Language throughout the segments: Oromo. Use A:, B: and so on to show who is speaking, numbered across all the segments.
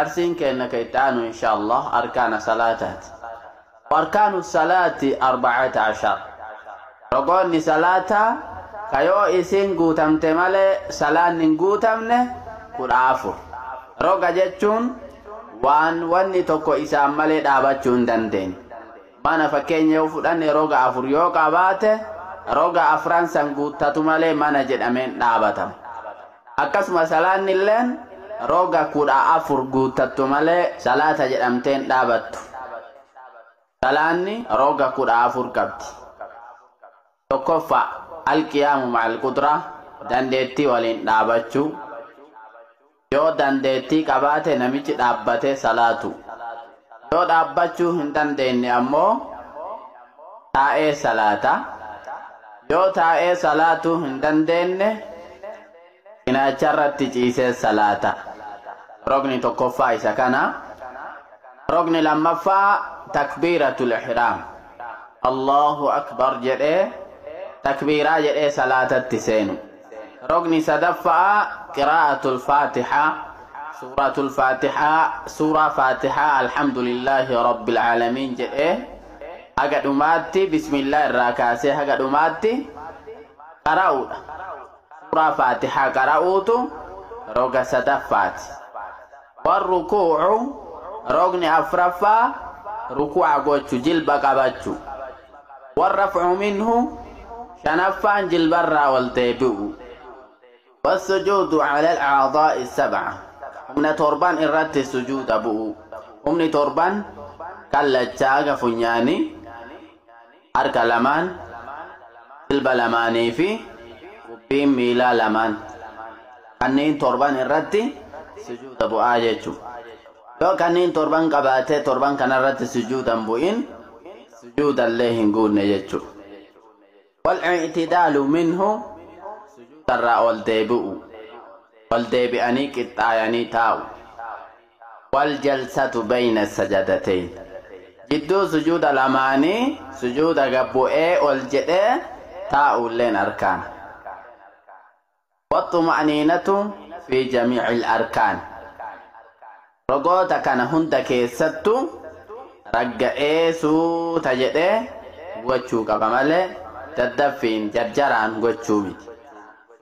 A: درسين كأنك يتعنو إن شاء الله أركان صلاتات. وأركان الصلاة 14. رقوني صلاة كيو إسين قوتم تمالي صلاة نقوتمنه كل عفر. رقا جتشون واني توكو إسام مالي دابتشون دندين. mana fakkeenya fudhanne roga afur yoo qabaate roga afran san guuttatu malee mana jedhameen dhaabatam akkasuma salaanni illeen roga kudha afur guuttatu malee salaata jedhamteen dhaabattu salaanni roga kudha afur qabdi tokkoffa alqiyaamu ma'al qudra dandeettii waliin dhaabachuu yoo dandeettii qabaate namichi dhaabbate salaatu yoo dhaabbachuu hin dandeenye ammoo taa'ee salaata yoo taa'ee salaatu hin dandeenye inaacharratti ciisee salaata rogni tokkoffaa isa kana rogni lammaffaa takbiiratul ihraam allahu akbar jedhee takbiiraa jedhee salaatatti seenu rogni sadaffaa qiraa'atul faatihaa سورة الفاتحة سورة فاتحة الحمد لله رب العالمين جئ أقد أماتي بسم الله الراكاسي أقد أماتي قرأوا سورة فاتحة قرأوت روغ سدفات والركوع روغني أفرفا ركوع قوتش جلب قبتش والرفع منه شنفا جلب الرا والتيبئ والسجود على الأعضاء السبعة humna torban irratti sujuuda bu'u humni torban kallachaa funyaani harka lamaan jilba lamaanii fi qubbiin miilaa lamaan kanneen torban irratti sujuuda bu'aa jechuudha yoo kanneen torban qabaate torban kanarratti sujuudan bu'in sujuudallee hin guunne jechuudha wal i'tidaalu minhu sujuudarraa ol deebi'u والديبئني قطعيني تاو والجلسة بين السجدتين جدو سجود الأماني سجود قبوئي والجدي تاو لين أركان والطمأنينة في جميع الأركان رقوتا كان هندك ستو رقائي سو تجدي وچو قبمالي تدفين جرجران وچومي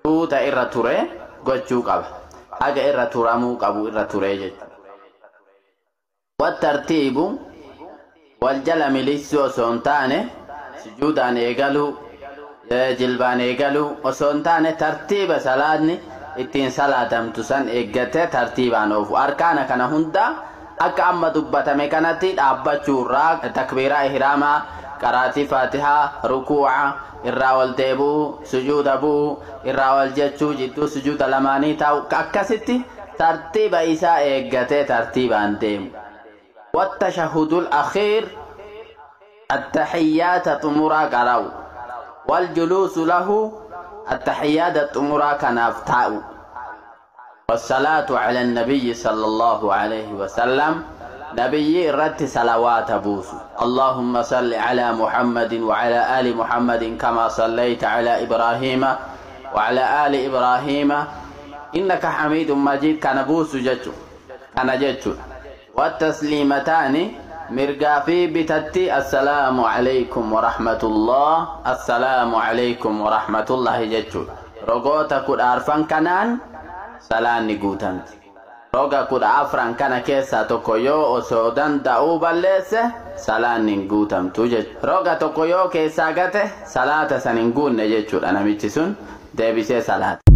A: سو تائر توري gochuu qaba haga irra turamuu qabu irra turee jechuudha wattartiibu wal jala milisuu osoo hin taane sujuudaan eegaluu jilbaan eegaluu osoo hin taane tartiiba salaatni ittiin salaatamtu san eeggatee tartiibaan oofu arkaana kana hunda akka amma dubbatame kanatti dhaabbachuurraa takbiiraa ihraamaa qiraatii faatihaa rukuu'a irraa wal deebuu sujuuda buu irraa wal jechuu jidduu sujuuda lamaanii ta'u akkasitti tartiiba isaa eeggatee tartiibaan deemu wattashahudul akhiir التحيات طمرا قراو والجلوس له التحيات طمرا كنافتاو والصلاة على النبي صلى الله عليه وسلم نبي رت صلوات بوسو اللهم صل على محمد وعلى آل محمد كما صليت على إبراهيم وعلى آل إبراهيم إنك حميد مجيد كان بوسو جتو كان جتو والتسليمتان مرقافي بتتي السلام عليكم ورحمة الله السلام عليكم ورحمة الله جتو رغوتا كود عرفان كانان سلام نقوتانت roga kudha afran kana keessa tokko yoo osoo danda'uu balleesse salaan hin guutamtu jechuudha roga tokko yoo keessaa gate salaata san hin guunne jechuudha namichi sun deebisee salaata